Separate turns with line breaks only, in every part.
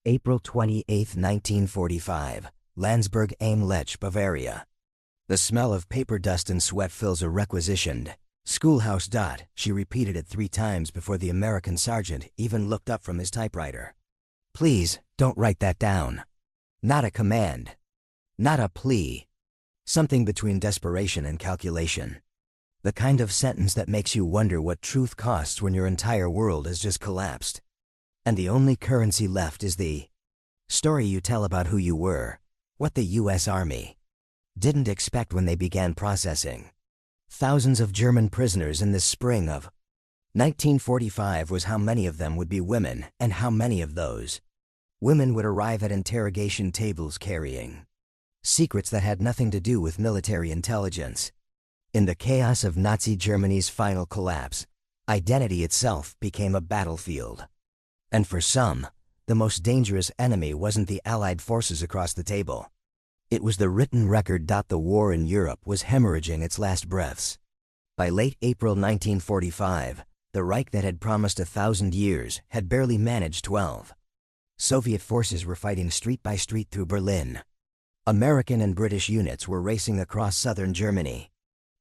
April 28, 1945, Landsberg am Lech, Bavaria. The smell of paper dust and sweat fills a requisitioned schoolhouse. She repeated it 3 times before the American sergeant even looked up from his typewriter. Please, don't write that down. Not a command. Not a plea. Something between desperation and calculation. The kind of sentence that makes you wonder what truth costs when your entire world has just collapsed. And the only currency left is the story you tell about who you were, what the U.S. Army didn't expect when they began processing thousands of German prisoners in the spring of 1945 was how many of them would be women, and how many of those women would arrive at interrogation tables carrying secrets that had nothing to do with military intelligence. In the chaos of Nazi Germany's final collapse, identity itself became a battlefield. And for some, the most dangerous enemy wasn't the Allied forces across the table. It was the written record. The war in Europe was hemorrhaging its last breaths. By late April 1945, the Reich that had promised 1,000 years had barely managed 12. Soviet forces were fighting street by street through Berlin. American and British units were racing across southern Germany,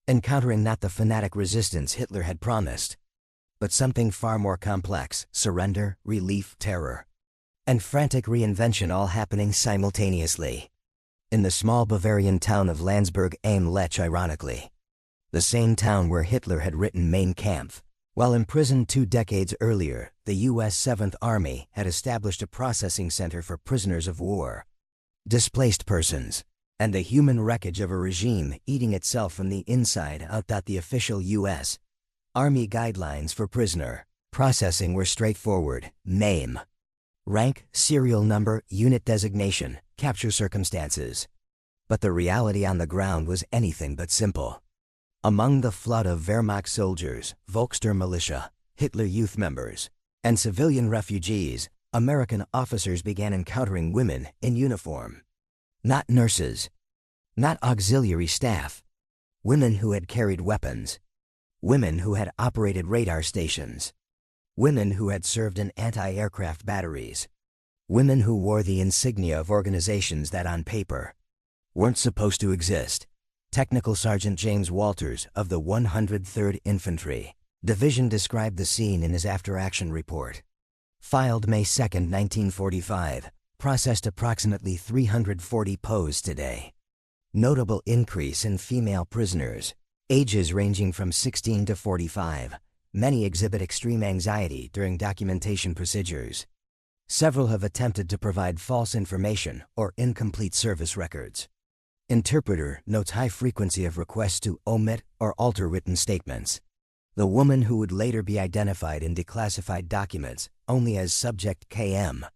encountering not the fanatic resistance Hitler had promised, but something far more complex: surrender, relief, terror, and frantic reinvention, all happening simultaneously. In the small Bavarian town of Landsberg am Lech, ironically, the same town where Hitler had written Mein Kampf. While imprisoned 2 decades earlier, the U.S. 7th Army had established a processing center for prisoners of war, displaced persons, and the human wreckage of a regime eating itself from the inside out. The official U.S. Army guidelines for prisoner processing were straightforward: name, rank, serial number, unit designation, capture circumstances. But the reality on the ground was anything but simple. Among the flood of Wehrmacht soldiers, Volkssturm militia, Hitler Youth members, and civilian refugees, American officers began encountering women in uniform. Not nurses, not auxiliary staff. Women who had carried weapons. Women who had operated radar stations. Women who had served in anti-aircraft batteries. Women who wore the insignia of organizations that on paper weren't supposed to exist. Technical Sergeant James Walters of the 103rd Infantry Division described the scene in his after-action report. Filed May 2, 1945, processed approximately 340 POWs today. Notable increase in female prisoners, ages ranging from 16 to 45. Many exhibit extreme anxiety during documentation procedures. Several have attempted to provide false information or incomplete service records. Interpreter notes high frequency of requests to omit or alter written statements. The woman, who would later be identified in declassified documents only as Subject KM,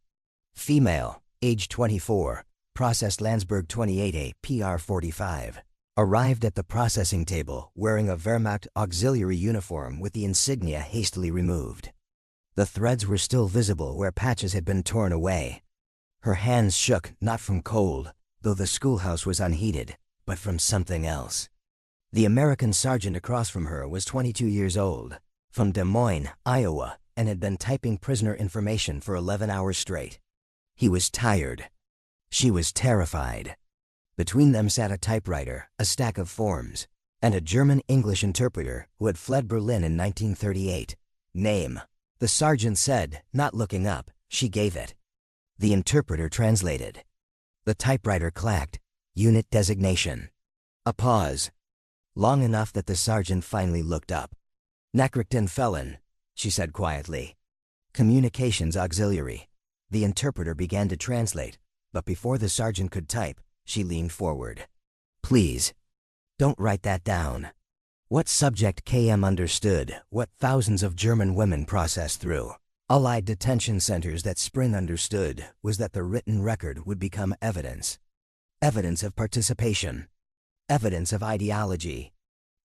female, age 24, processed Landsberg 28A PR 45, arrived at the processing table wearing a Wehrmacht auxiliary uniform with the insignia hastily removed. The threads were still visible where patches had been torn away. Her hands shook, not from cold, though the schoolhouse was unheated, but from something else. The American sergeant across from her was 22 years old, from Des Moines, Iowa, and had been typing prisoner information for 11 hours straight. He was tired. She was terrified. Between them sat a typewriter, a stack of forms, and a German-English interpreter who had fled Berlin in 1938. Name, the sergeant said, not looking up. She gave it. The interpreter translated. The typewriter clacked. Unit designation. A pause. Long enough that the sergeant finally looked up. Nachrichten felon, she said quietly. Communications auxiliary. The interpreter began to translate, but before the sergeant could type, she leaned forward. Please, don't write that down. What Subject KM understood, what thousands of German women processed through Allied detention centers that Spring understood, was that the written record would become evidence. Evidence of participation. Evidence of ideology.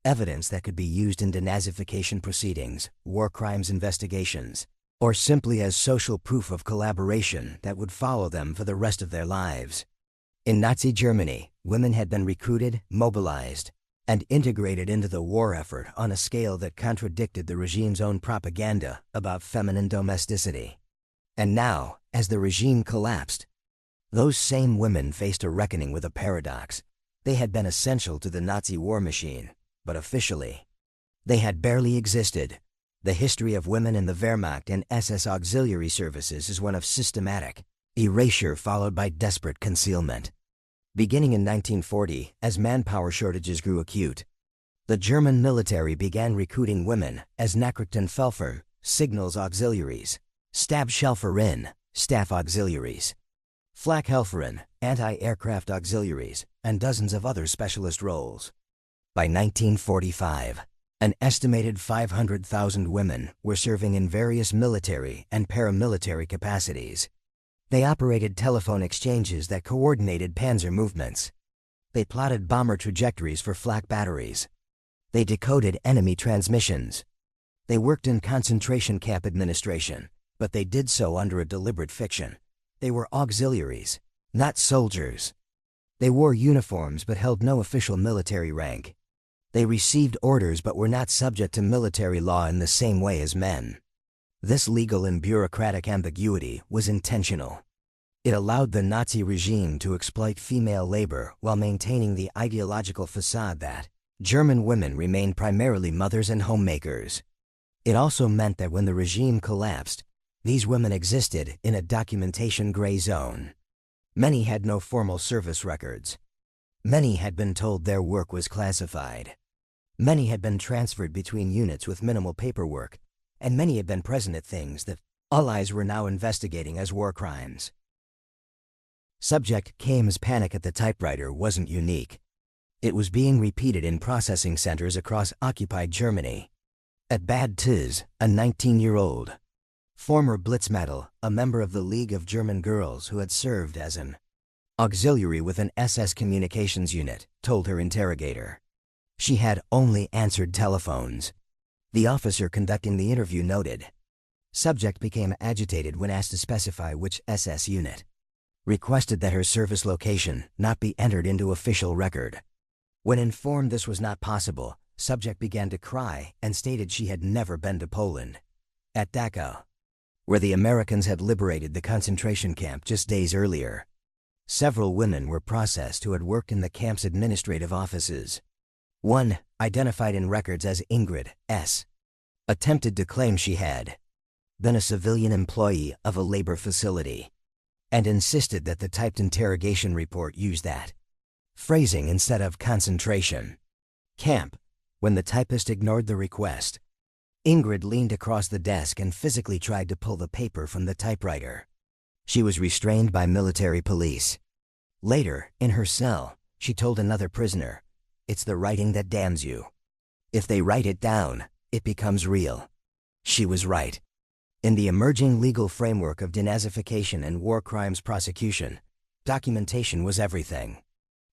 Evidence that could be used in denazification proceedings, war crimes investigations, or simply as social proof of collaboration that would follow them for the rest of their lives. In Nazi Germany, women had been recruited, mobilized, and integrated into the war effort on a scale that contradicted the regime's own propaganda about feminine domesticity. And now, as the regime collapsed, those same women faced a reckoning with a paradox. They had been essential to the Nazi war machine, but officially, they had barely existed. The history of women in the Wehrmacht and SS auxiliary services is one of systematic erasure followed by desperate concealment. Beginning in 1940, as manpower shortages grew acute, the German military began recruiting women as Nachrichtenfelfer, signals auxiliaries, Stabshelferin, staff auxiliaries, Flakhelferin, anti-aircraft auxiliaries, and dozens of other specialist roles. By 1945, an estimated 500,000 women were serving in various military and paramilitary capacities. They operated telephone exchanges that coordinated panzer movements. They plotted bomber trajectories for flak batteries. They decoded enemy transmissions. They worked in concentration camp administration, but they did so under a deliberate fiction. They were auxiliaries, not soldiers. They wore uniforms but held no official military rank. They received orders but were not subject to military law in the same way as men. This legal and bureaucratic ambiguity was intentional. It allowed the Nazi regime to exploit female labor while maintaining the ideological facade that German women remained primarily mothers and homemakers. It also meant that when the regime collapsed, these women existed in a documentation gray zone. Many had no formal service records. Many had been told their work was classified. Many had been transferred between units with minimal paperwork, and many had been present at things that Allies were now investigating as war crimes. Subject K's panic at the typewriter wasn't unique. It was being repeated in processing centers across occupied Germany. At Bad Tschz, a 19-year-old former Blitzmädel, a member of the League of German Girls who had served as an auxiliary with an SS communications unit, told her interrogator. She had only answered telephones. The officer conducting the interview noted. Subject became agitated when asked to specify which SS unit. Requested that her service location not be entered into official record. When informed this was not possible, Subject began to cry and stated she had never been to Poland. At Dachau, where the Americans had liberated the concentration camp just days earlier, several women were processed who had worked in the camp's administrative offices. One, identified in records as Ingrid S., attempted to claim she had been a civilian employee of a labor facility, and insisted that the typed interrogation report use that phrasing instead of concentration camp. When the typist ignored the request, Ingrid leaned across the desk and physically tried to pull the paper from the typewriter. She was restrained by military police. Later, in her cell, she told another prisoner, "It's the writing that damns you. If they write it down, it becomes real." She was right. In the emerging legal framework of denazification and war crimes prosecution, documentation was everything.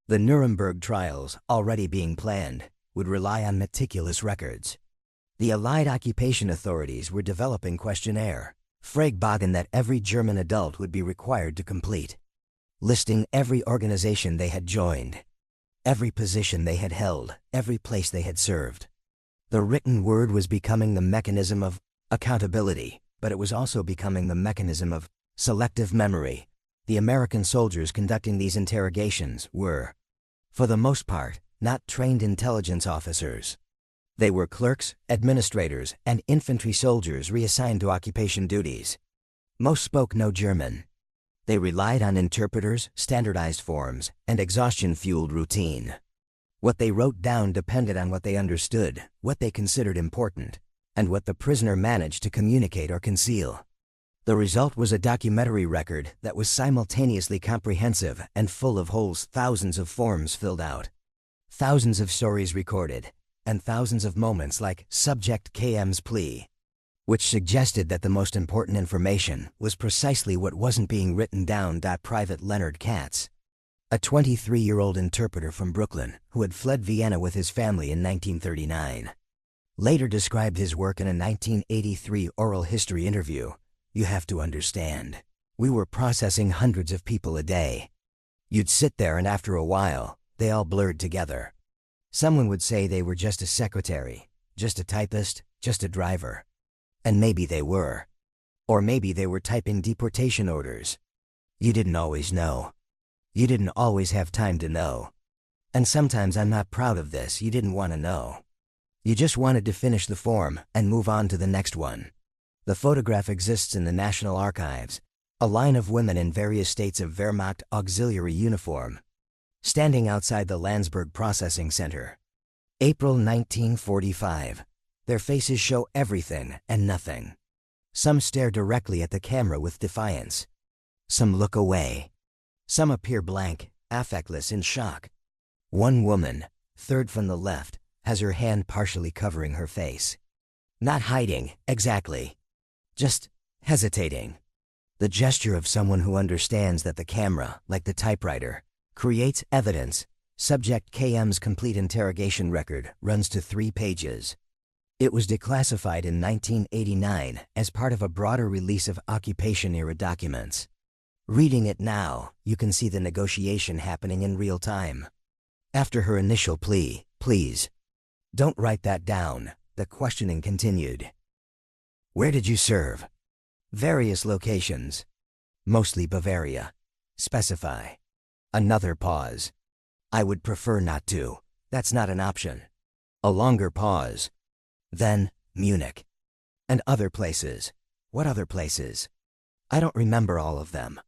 The Nuremberg trials, already being planned, would rely on meticulous records. The Allied occupation authorities were developing questionnaire, Fragebogen, that every German adult would be required to complete, listing every organization they had joined, every position they had held, every place they had served. The written word was becoming the mechanism of accountability, but it was also becoming the mechanism of selective memory. The American soldiers conducting these interrogations were, for the most part, not trained intelligence officers. They were clerks, administrators, and infantry soldiers reassigned to occupation duties. Most spoke no German. They relied on interpreters, standardized forms, and exhaustion-fueled routine. What they wrote down depended on what they understood, what they considered important, and what the prisoner managed to communicate or conceal. The result was a documentary record that was simultaneously comprehensive and full of holes. Thousands of forms filled out, thousands of stories recorded, and thousands of moments like Subject K's plea, which suggested that the most important information was precisely what wasn't being written down. Private Leonard Katz, a 23-year-old interpreter from Brooklyn who had fled Vienna with his family in 1939, later described his work in a 1983 oral history interview. "You have to understand, we were processing hundreds of people a day. You'd sit there and after a while, they all blurred together. Someone would say they were just a secretary, just a typist, just a driver. And maybe they were. Or maybe they were typing deportation orders. You didn't always know. You didn't always have time to know. And sometimes I'm not proud of this, you didn't want to know. You just wanted to finish the form and move on to the next one. The photograph exists in the National Archives, a line of women in various states of Wehrmacht auxiliary uniform, standing outside the Landsberg Processing Center. April 1945. Their faces show everything and nothing. Some stare directly at the camera with defiance. Some look away. Some appear blank, affectless, in shock. One woman, third from the left, has her hand partially covering her face. Not hiding, exactly. Just hesitating. The gesture of someone who understands that the camera, like the typewriter, creates evidence. Subject KM's complete interrogation record runs to 3 pages. It was declassified in 1989 as part of a broader release of occupation-era documents. Reading it now, you can see the negotiation happening in real time. After her initial plea, "Please, don't write that down," the questioning continued. "Where did you serve?" "Various locations. Mostly Bavaria." "Specify." Another pause. "I would prefer not to. That's not an option." A longer pause. Then, "Munich." "And other places." "What other places?" "I don't remember all of them."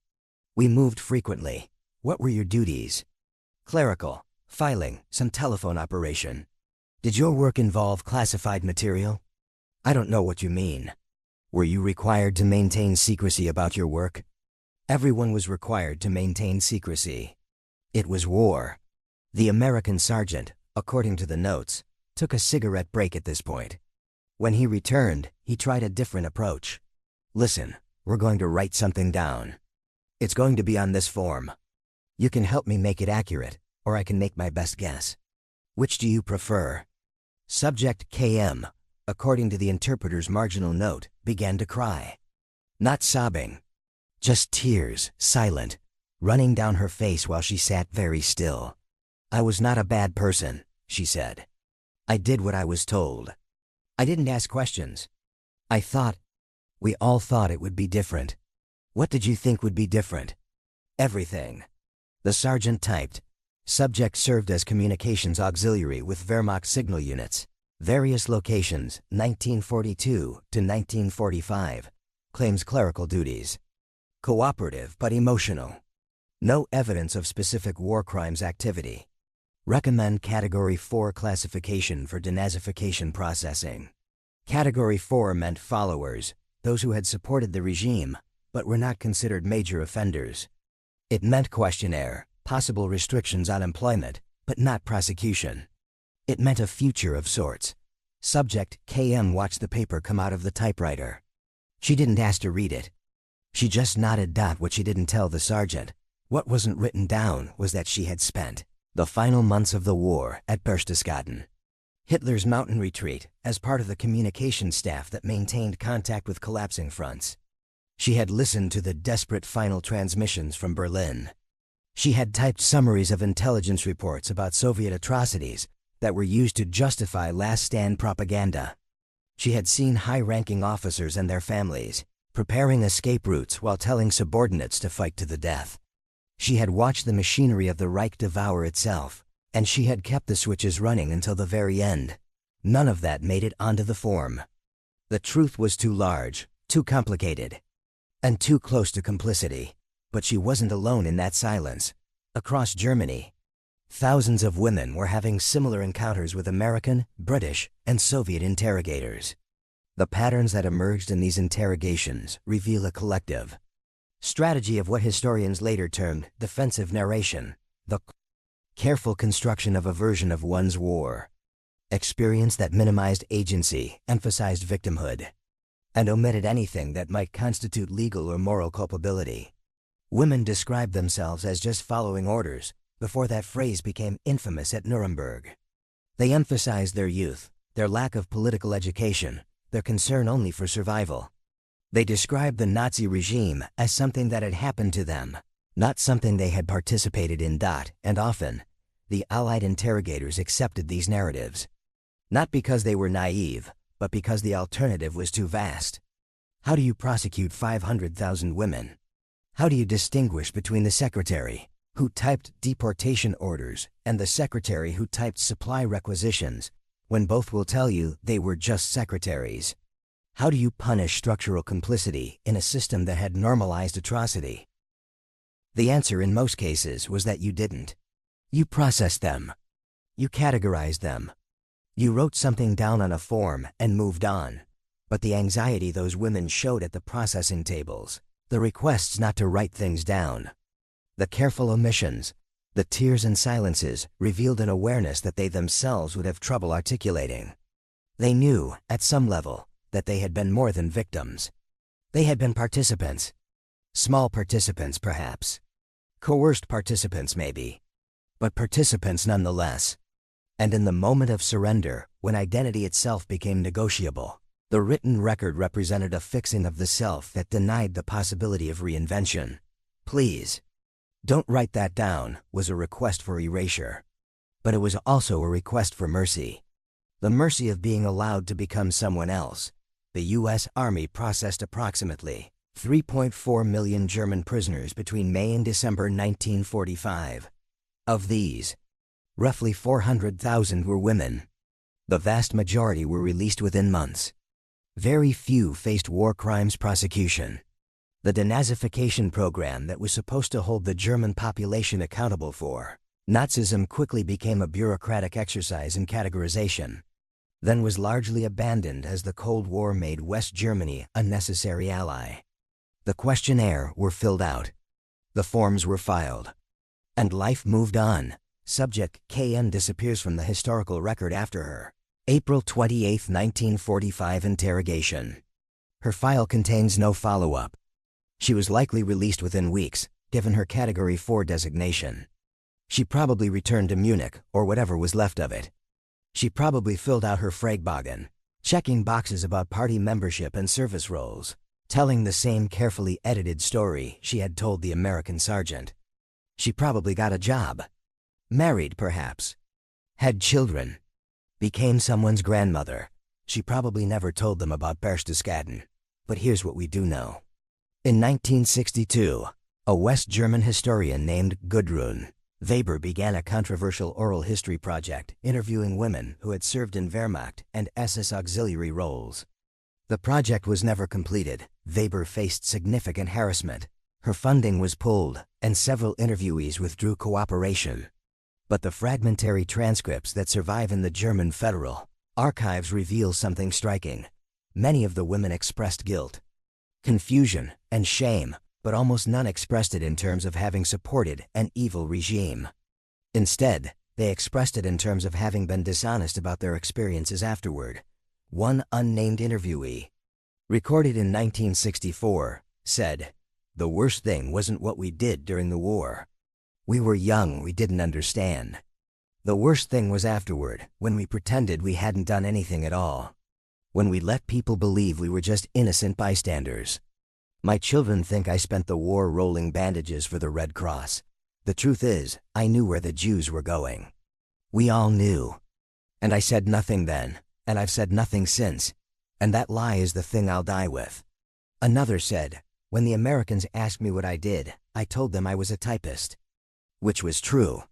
"We moved frequently." "What were your duties?" "Clerical, filing, some telephone operation." "Did your work involve classified material?" "I don't know what you mean." "Were you required to maintain secrecy about your work?" Everyone was required to maintain secrecy. It was war. The American sergeant, according to the notes, took a cigarette break at this point. When he returned, he tried a different approach. "Listen, we're going to write something down. It's going to be on this form. You can help me make it accurate, or I can make my best guess. Which do you prefer?" Subject KM, according to the interpreter's marginal note, began to cry. Not sobbing. Just tears, silent, running down her face while she sat very still. "I was not a bad person," she said. "I did what I was told. I didn't ask questions. We all thought it would be different." "What did you think would be different?" "Everything." The sergeant typed. Subject served as communications auxiliary with Wehrmacht signal units. Various locations, 1942 to 1945. Claims clerical duties. Cooperative but emotional. No evidence of specific war crimes activity. Recommend Category 4 classification for denazification processing. Category 4 meant followers, those who had supported the regime, but were not considered major offenders. It meant questionnaire, possible restrictions on employment, but not prosecution. It meant a future of sorts. Subject KM watched the paper come out of the typewriter. She didn't ask to read it. She just nodded. What she didn't tell the sergeant, what wasn't written down, was that she had spent the final months of the war at Berchtesgaden, Hitler's mountain retreat, as part of the communication staff that maintained contact with collapsing fronts. She had listened to the desperate final transmissions from Berlin. She had typed summaries of intelligence reports about Soviet atrocities that were used to justify last stand propaganda. She had seen high-ranking officers and their families preparing escape routes while telling subordinates to fight to the death. She had watched the machinery of the Reich devour itself, and she had kept the switches running until the very end. None of that made it onto the form. The truth was too large, too complicated, and too close to complicity. But she wasn't alone in that silence. Across Germany, thousands of women were having similar encounters with American, British, and Soviet interrogators. The patterns that emerged in these interrogations reveal a collective strategy of what historians later termed defensive narration, the careful construction of a version of one's war experience that minimized agency, emphasized victimhood, and omitted anything that might constitute legal or moral culpability. Women described themselves as just following orders before that phrase became infamous at Nuremberg. They emphasized their youth, their lack of political education, their concern only for survival. They described the Nazi regime as something that had happened to them, not something they had participated in. And often, the Allied interrogators accepted these narratives, not because they were naive, but because the alternative was too vast. How do you prosecute 500,000 women? How do you distinguish between the secretary, who typed deportation orders, and the secretary who typed supply requisitions, when both will tell you they were just secretaries? How do you punish structural complicity in a system that had normalized atrocity? The answer in most cases was that you didn't. You processed them. You categorized them. You wrote something down on a form and moved on. But the anxiety those women showed at the processing tables, the requests not to write things down, the careful omissions, the tears and silences revealed an awareness that they themselves would have trouble articulating. They knew, at some level, that they had been more than victims. They had been participants. Small participants, perhaps. Coerced participants, maybe. But participants nonetheless. And in the moment of surrender, when identity itself became negotiable, the written record represented a fixing of the self that denied the possibility of reinvention. Please, don't write that down, was a request for erasure. But it was also a request for mercy. The mercy of being allowed to become someone else. The U.S. Army processed approximately 3.4 million German prisoners between May and December 1945. Of these, roughly 400,000 were women. The vast majority were released within months. Very few faced war crimes prosecution. The denazification program that was supposed to hold the German population accountable for Nazism quickly became a bureaucratic exercise in categorization, then was largely abandoned as the Cold War made West Germany a necessary ally. The questionnaire were filled out. The forms were filed. And life moved on. Subject KN disappears from the historical record after her April 28, 1945 interrogation. Her file contains no follow-up. She was likely released within weeks, given her Category 4 designation. She probably returned to Munich, or whatever was left of it. She probably filled out her Fragebogen, checking boxes about party membership and service roles, telling the same carefully edited story she had told the American sergeant. She probably got a job. Married, perhaps. Had children. Became someone's grandmother. She probably never told them about Berchtesgaden. But here's what we do know. In 1962, a West German historian named Gudrun Weber began a controversial oral history project interviewing women who had served in Wehrmacht and SS auxiliary roles. The project was never completed. Weber faced significant harassment. Her funding was pulled, and several interviewees withdrew cooperation. But the fragmentary transcripts that survive in the German Federal Archives reveal something striking. Many of the women expressed guilt, confusion, and shame, but almost none expressed it in terms of having supported an evil regime. Instead, they expressed it in terms of having been dishonest about their experiences afterward. One unnamed interviewee, recorded in 1964, said, "The worst thing wasn't what we did during the war. We were young, we didn't understand. The worst thing was afterward, when we pretended we hadn't done anything at all. When we let people believe we were just innocent bystanders. My children think I spent the war rolling bandages for the Red Cross. The truth is, I knew where the Jews were going. We all knew. And I said nothing then, and I've said nothing since. And that lie is the thing I'll die with." Another said, "When the Americans asked me what I did, I told them I was a typist." Which was true.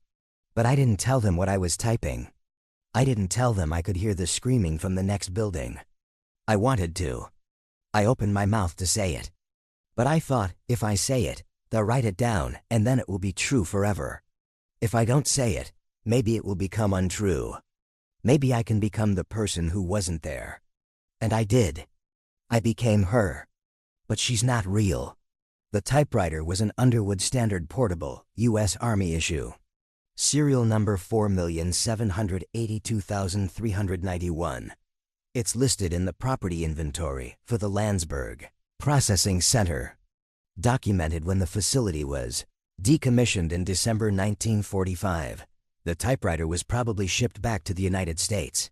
But I didn't tell them what I was typing. I didn't tell them I could hear the screaming from the next building. I wanted to. I opened my mouth to say it. But I thought, if I say it, they'll write it down, and then it will be true forever. If I don't say it, maybe it will become untrue. Maybe I can become the person who wasn't there. And I did. I became her. But she's not real. The typewriter was an Underwood Standard Portable, U.S. Army issue. Serial number 4,782,391. It's listed in the property inventory for the Landsberg Processing Center. Documented when the facility was decommissioned in December 1945. The typewriter was probably shipped back to the United States,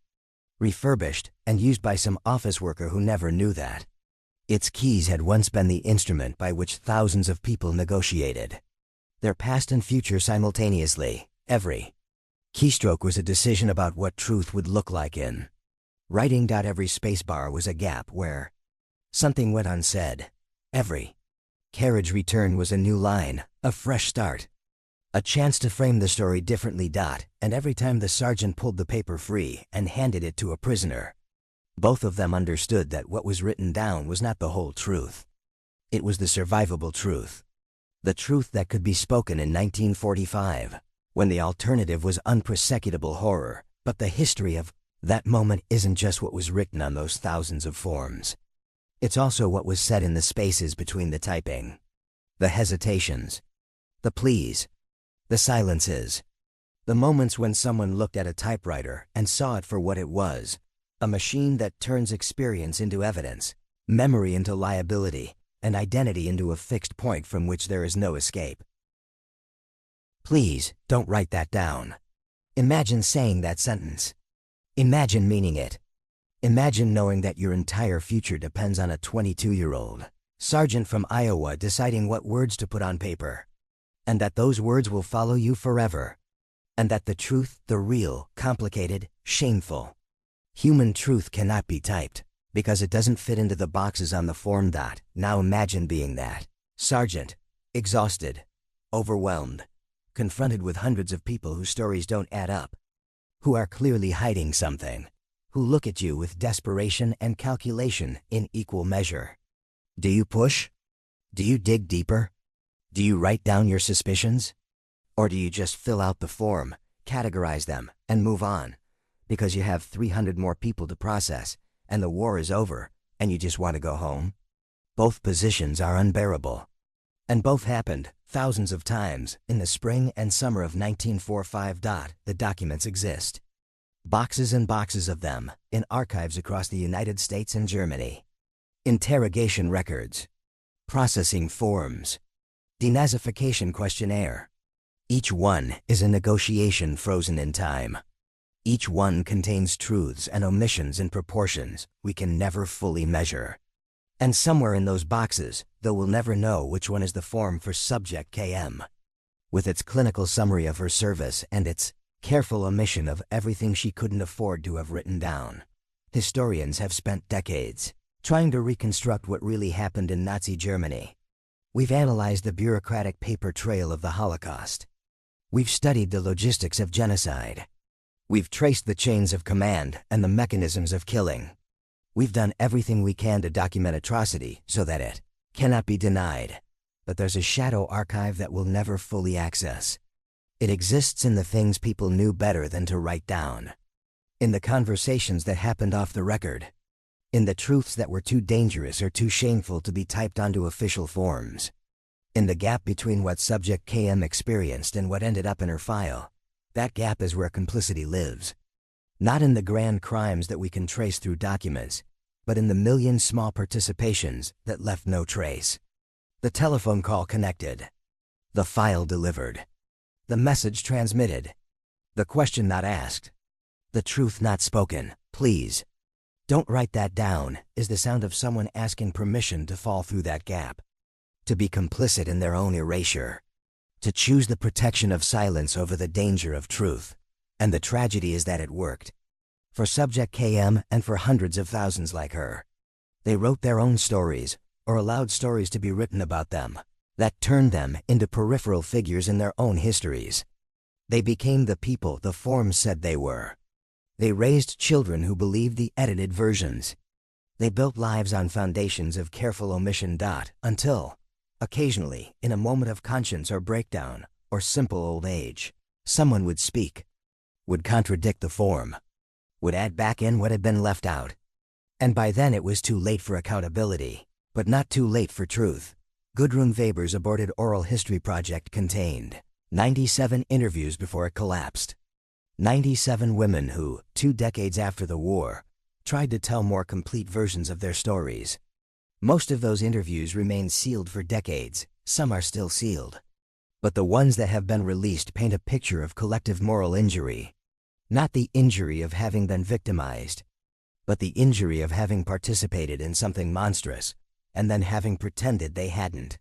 refurbished, and used by some office worker who never knew that. Its keys had once been the instrument by which thousands of people negotiated their past and future simultaneously. Every keystroke was a decision about what truth would look like in writing. Every spacebar was a gap where Something went unsaid. Every carriage return was a new line, a fresh start. A chance to frame the story differently. And every time the sergeant pulled the paper free and handed it to a prisoner, both of them understood that what was written down was not the whole truth. It was the survivable truth. The truth that could be spoken in 1945, when the alternative was unprosecutable horror. But the history of that moment isn't just what was written on those thousands of forms. It's also what was said in the spaces between the typing. The hesitations, the pleas, the silences, the moments when someone looked at a typewriter and saw it for what it was, a machine that turns experience into evidence, memory into liability, and identity into a fixed point from which there is no escape. Please, don't write that down. Imagine saying that sentence. Imagine meaning it. Imagine knowing that your entire future depends on a 22-year-old sergeant from Iowa deciding what words to put on paper, and that those words will follow you forever, and that the truth, the real, complicated, shameful, human truth cannot be typed, because it doesn't fit into the boxes on the form. Now imagine being that sergeant, exhausted, overwhelmed, confronted with hundreds of people whose stories don't add up, who are clearly hiding something, who look at you with desperation and calculation in equal measure. Do you push? Do you dig deeper? Do you write down your suspicions? Or do you just fill out the form, categorize them, and move on, because you have 300 more people to process, and the war is over, and you just want to go home? Both positions are unbearable. And both happened thousands of times in the spring and summer of 1945. The documents exist. Boxes and boxes of them, in archives across the United States and Germany. Interrogation records. Processing forms. Denazification questionnaire. Each one is a negotiation frozen in time. Each one contains truths and omissions in proportions we can never fully measure. And somewhere in those boxes, though we'll never know which one is the form for Subject KM, with its clinical summary of her service and its careful omission of everything she couldn't afford to have written down. Historians have spent decades trying to reconstruct what really happened in Nazi Germany. We've analyzed the bureaucratic paper trail of the Holocaust. We've studied the logistics of genocide. We've traced the chains of command and the mechanisms of killing. We've done everything we can to document atrocity so that it cannot be denied. But there's a shadow archive that we'll never fully access. It exists in the things people knew better than to write down. In the conversations that happened off the record. In the truths that were too dangerous or too shameful to be typed onto official forms. In the gap between what Subject KM experienced and what ended up in her file. That gap is where complicity lives. Not in the grand crimes that we can trace through documents, but in the million small participations that left no trace. The telephone call connected. The file delivered. The message transmitted. The question not asked. The truth not spoken. Please, don't write that down, is the sound of someone asking permission to fall through that gap. To be complicit in their own erasure. To choose the protection of silence over the danger of truth. And the tragedy is that it worked. For Subject KM and for hundreds of thousands like her. They wrote their own stories, or allowed stories to be written about them, that turned them into peripheral figures in their own histories. They became the people the forms said they were. They raised children who believed the edited versions. They built lives on foundations of careful omission. Until, occasionally, in a moment of conscience or breakdown, or simple old age, someone would speak, would contradict the form, would add back in what had been left out. And by then it was too late for accountability, but not too late for truth. Gudrun Weber's aborted oral history project contained 97 interviews before it collapsed. 97 women who, 2 decades after the war, tried to tell more complete versions of their stories. Most of those interviews remain sealed for decades, some are still sealed. But the ones that have been released paint a picture of collective moral injury. Not the injury of having been victimized, but the injury of having participated in something monstrous, and then having pretended they hadn't.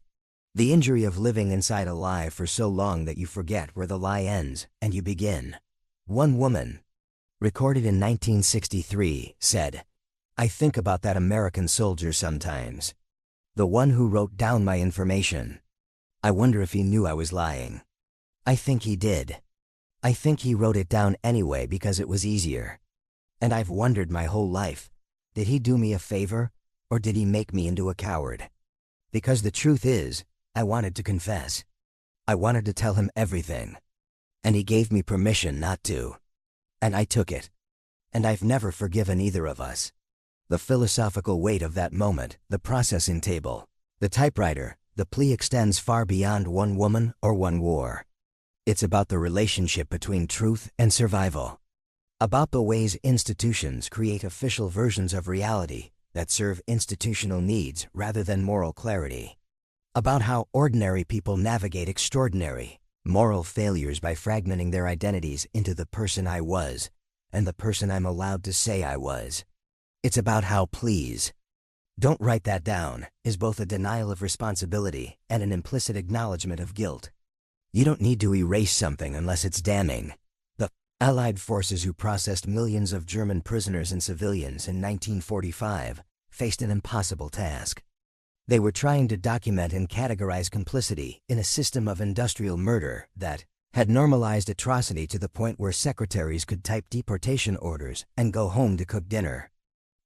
The injury of living inside a lie for so long that you forget where the lie ends and you begin. One woman, recorded in 1963, said, I think about that American soldier sometimes. The one who wrote down my information. I wonder if he knew I was lying. I think he did. I think he wrote it down anyway because it was easier. And I've wondered my whole life, did he do me a favor, or did he make me into a coward? Because the truth is, I wanted to confess. I wanted to tell him everything. And he gave me permission not to. And I took it. And I've never forgiven either of us. The philosophical weight of that moment, the processing table, the typewriter, the plea extends far beyond one woman or one war. It's about the relationship between truth and survival. About the ways institutions create official versions of reality that serve institutional needs rather than moral clarity. About how ordinary people navigate extraordinary, moral failures by fragmenting their identities into the person I was and the person I'm allowed to say I was. It's about how please, don't write that down, is both a denial of responsibility and an implicit acknowledgement of guilt. You don't need to erase something unless it's damning. The Allied forces who processed millions of German prisoners and civilians in 1945 faced an impossible task. They were trying to document and categorize complicity in a system of industrial murder that had normalized atrocity to the point where secretaries could type deportation orders and go home to cook dinner.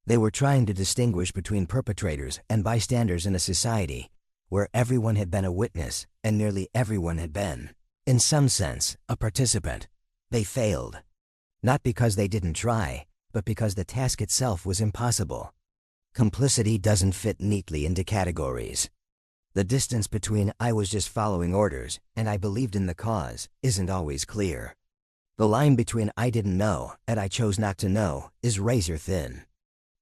They were trying to distinguish between perpetrators and bystanders in a society where everyone had been a witness and nearly everyone had been, in some sense, a participant. They failed. Not because they didn't try, but because the task itself was impossible. Complicity doesn't fit neatly into categories. The distance between I was just following orders and I believed in the cause isn't always clear. The line between I didn't know and I chose not to know is razor thin.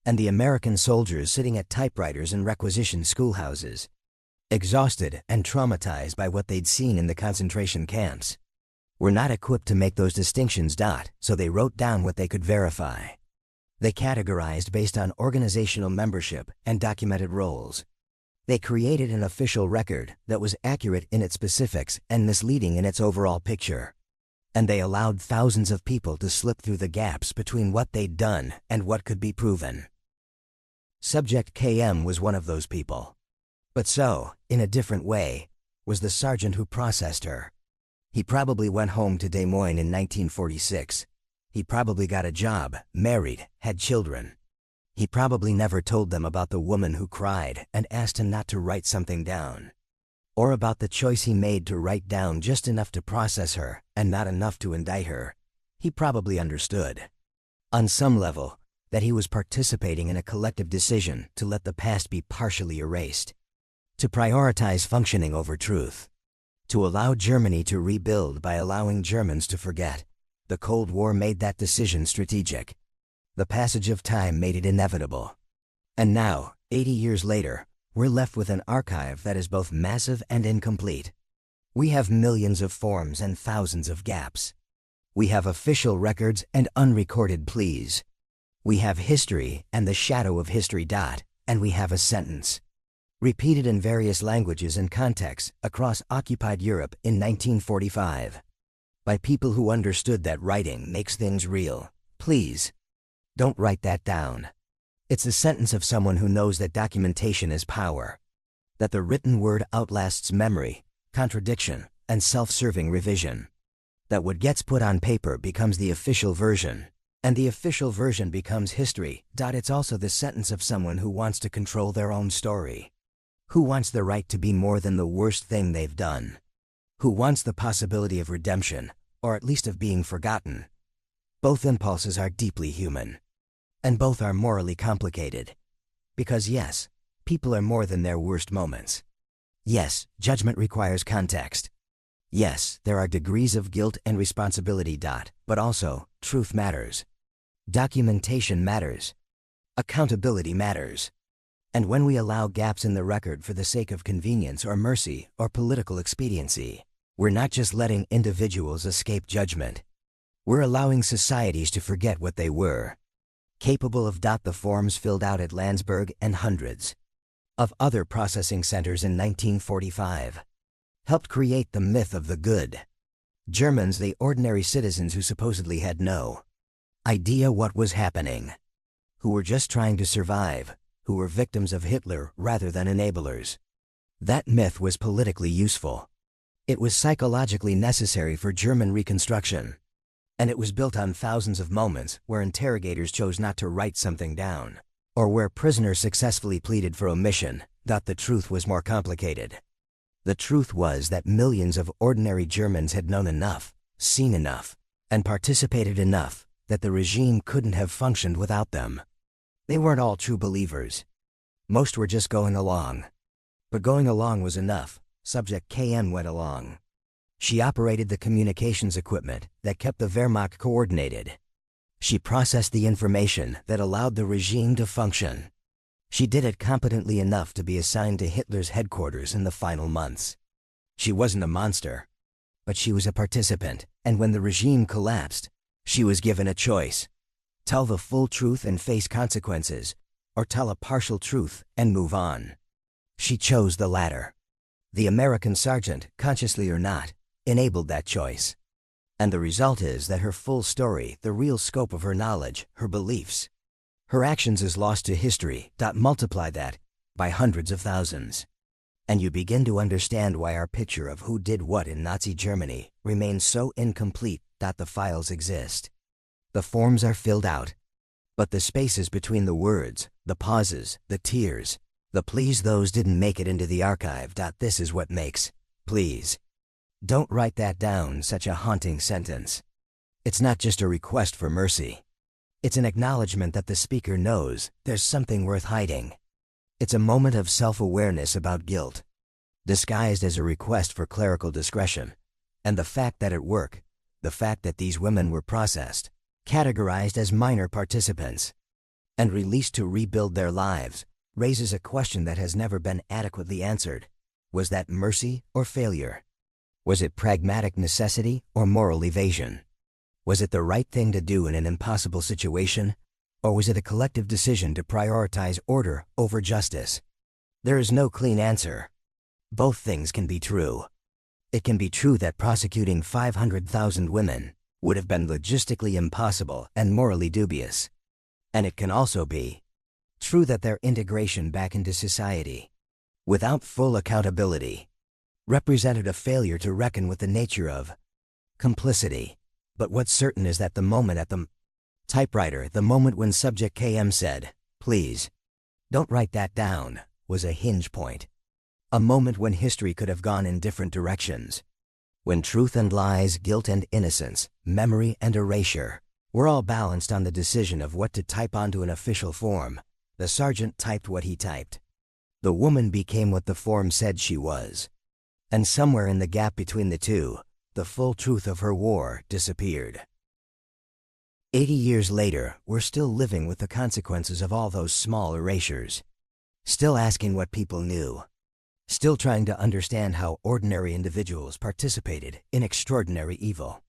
And the American soldiers sitting at typewriters in requisition schoolhouses, exhausted and traumatized by what they'd seen in the concentration camps, were not equipped to make those distinctions. So they wrote down what they could verify. They categorized based on organizational membership and documented roles. They created an official record that was accurate in its specifics and misleading in its overall picture. And they allowed thousands of people to slip through the gaps between what they'd done and what could be proven. Subject KM was one of those people. But so, in a different way, was the sergeant who processed her. He probably went home to Des Moines in 1946. He probably got a job, married, had children. He probably never told them about the woman who cried and asked him not to write something down. Or about the choice he made to write down just enough to process her and not enough to indict her. He probably understood, on some level, that he was participating in a collective decision to let the past be partially erased. To prioritize functioning over truth. To allow Germany to rebuild by allowing Germans to forget. The Cold War made that decision strategic. The passage of time made it inevitable. And now, 80 years later, we're left with an archive that is both massive and incomplete. We have millions of forms and thousands of gaps. We have official records and unrecorded pleas. We have history and the shadow of history. And we have a sentence, repeated in various languages and contexts across occupied Europe in 1945. By people who understood that writing makes things real. Please, don't write that down. It's the sentence of someone who knows that documentation is power. That the written word outlasts memory, contradiction, and self-serving revision. That what gets put on paper becomes the official version. And the official version becomes history. It's also the sentence of someone who wants to control their own story. Who wants the right to be more than the worst thing they've done. Who wants the possibility of redemption, or at least of being forgotten. Both impulses are deeply human. And both are morally complicated. Because yes, people are more than their worst moments. Yes, judgment requires context. Yes, there are degrees of guilt and responsibility. But also, truth matters. Documentation matters. Accountability matters. And when we allow gaps in the record for the sake of convenience or mercy or political expediency, we're not just letting individuals escape judgment. We're allowing societies to forget what they were. Capable of. The forms filled out at Landsberg and hundreds of other processing centers in 1945 helped create the myth of the good. Germans, the ordinary citizens who supposedly had no idea what was happening. who were just trying to survive, who were victims of Hitler rather than enablers. That myth was politically useful. It was psychologically necessary for German reconstruction. And it was built on thousands of moments where interrogators chose not to write something down, or where prisoners successfully pleaded for omission, thought the truth was more complicated. The truth was that millions of ordinary Germans had known enough, seen enough, and participated enough that the regime couldn't have functioned without them. They weren't all true believers. Most were just going along. But going along was enough. Subject KM went along. She operated the communications equipment that kept the Wehrmacht coordinated. She processed the information that allowed the regime to function. She did it competently enough to be assigned to Hitler's headquarters in the final months. She wasn't a monster, but she was a participant, and when the regime collapsed, she was given a choice: tell the full truth and face consequences, or tell a partial truth and move on. She chose the latter. The American sergeant, consciously or not, enabled that choice. And the result is that her full story, the real scope of her knowledge, her beliefs, her actions is lost to history. Multiply that by hundreds of thousands. And you begin to understand why our picture of who did what in Nazi Germany remains so incomplete. The files exist. The forms are filled out. But the spaces between the words, the pauses, the tears, the please, those didn't make it into the archive. This is what makes "please, don't write that down" such a haunting sentence. It's not just a request for mercy. It's an acknowledgement that the speaker knows there's something worth hiding. It's a moment of self-awareness about guilt, disguised as a request for clerical discretion. And the fact that at work, the fact that these women were processed, categorized as minor participants, and released to rebuild their lives, raises a question that has never been adequately answered. Was that mercy or failure? Was it pragmatic necessity or moral evasion? Was it the right thing to do in an impossible situation, or was it a collective decision to prioritize order over justice? There is no clean answer. Both things can be true. It can be true that prosecuting 500,000 women would have been logistically impossible and morally dubious. And it can also be true that their integration back into society, without full accountability, represented a failure to reckon with the nature of complicity. But what's certain is that the moment at the typewriter, the moment when subject KM said, "Please, don't write that down," was a hinge point. A moment when history could have gone in different directions. When truth and lies, guilt and innocence, memory and erasure were all balanced on the decision of what to type onto an official form. The sergeant typed what he typed. The woman became what the form said she was. And somewhere in the gap between the two, the full truth of her war disappeared. 80 years later, we're still living with the consequences of all those small erasures. Still asking what people knew. Still trying to understand how ordinary individuals participated in extraordinary evil.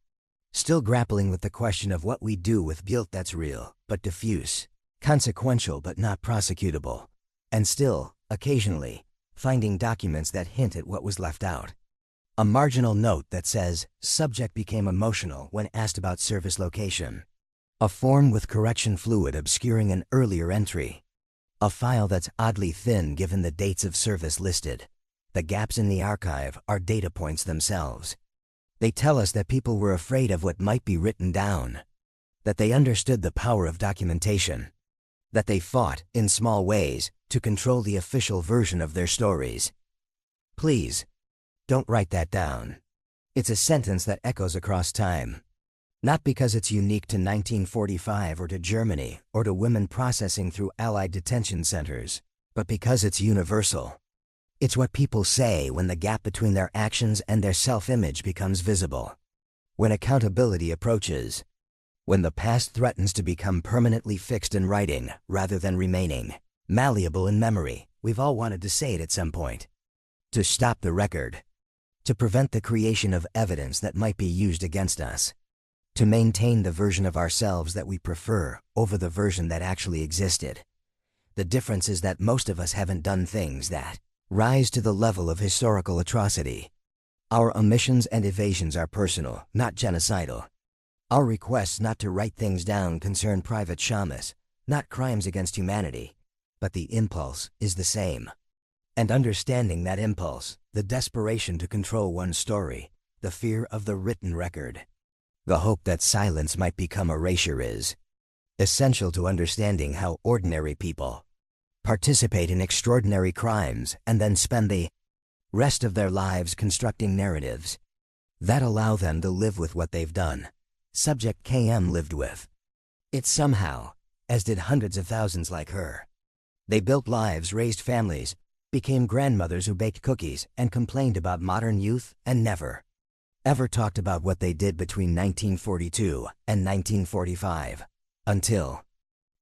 Still grappling with the question of what we do with guilt that's real, but diffuse, consequential but not prosecutable. And still, occasionally, finding documents that hint at what was left out. A marginal note that says, subject became emotional when asked about service location. A form with correction fluid obscuring an earlier entry. A file that's oddly thin given the dates of service listed. The gaps in the archive are data points themselves. They tell us that people were afraid of what might be written down. That they understood the power of documentation. That they fought, in small ways, to control the official version of their stories. Please, don't write that down. It's a sentence that echoes across time. Not because it's unique to 1945 or to Germany or to women processing through Allied detention centers, but because it's universal. It's what people say when the gap between their actions and their self-image becomes visible. When accountability approaches. When the past threatens to become permanently fixed in writing rather than remaining malleable in memory. We've all wanted to say it at some point. To stop the record. To prevent the creation of evidence that might be used against us. To maintain the version of ourselves that we prefer over the version that actually existed. The difference is that most of us haven't done things that rise to the level of historical atrocity. Our omissions and evasions are personal, not genocidal. Our requests not to write things down concern private shamus, not crimes against humanity, but the impulse is the same. And understanding that impulse, the desperation to control one's story, the fear of the written record, the hope that silence might become erasure is essential to understanding how ordinary people participate in extraordinary crimes and then spend the rest of their lives constructing narratives that allow them to live with what they've done. Subject KM lived with it somehow, as did hundreds of thousands like her. They built lives, raised families, became grandmothers who baked cookies and complained about modern youth and never, ever talked about what they did between 1942 and 1945. Until,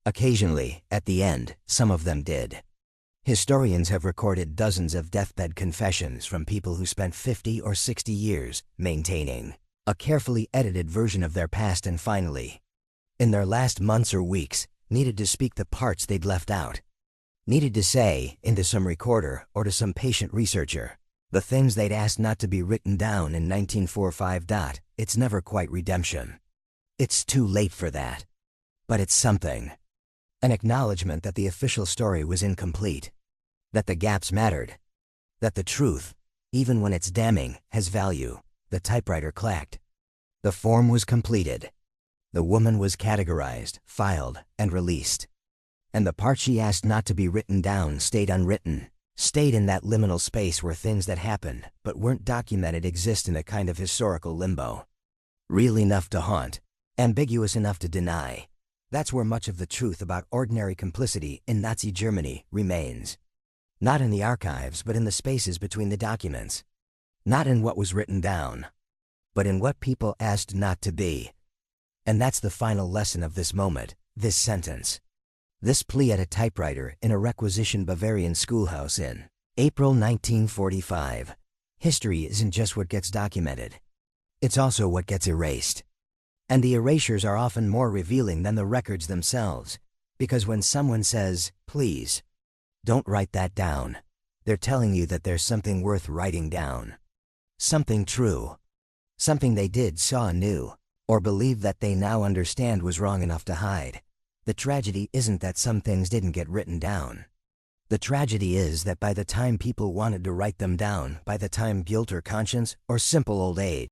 occasionally, at the end, some of them did. Historians have recorded dozens of deathbed confessions from people who spent 50 or 60 years maintaining a carefully edited version of their past and finally, in their last months or weeks, needed to speak the parts they'd left out. Needed to say, into some recorder or to some patient researcher, the things they'd asked not to be written down in 1945. It's never quite redemption. It's too late for that. But it's something. An acknowledgement that the official story was incomplete. That the gaps mattered. That the truth, even when it's damning, has value. The typewriter clacked. The form was completed. The woman was categorized, filed, and released. And the part she asked not to be written down stayed unwritten. Stayed in that liminal space where things that happened but weren't documented exist in a kind of historical limbo. Real enough to haunt, ambiguous enough to deny. That's where much of the truth about ordinary complicity in Nazi Germany remains. Not in the archives, but in the spaces between the documents. Not in what was written down, but in what people asked not to be. And that's the final lesson of this moment, this sentence. This plea at a typewriter in a requisitioned Bavarian schoolhouse in April 1945. History isn't just what gets documented. It's also what gets erased. And the erasures are often more revealing than the records themselves, because when someone says, "Please, don't write that down," they're telling you that there's something worth writing down. Something true. Something they did, saw, knew, or believed that they now understand was wrong enough to hide. The tragedy isn't that some things didn't get written down. The tragedy is that by the time people wanted to write them down, by the time guilt or conscience or simple old age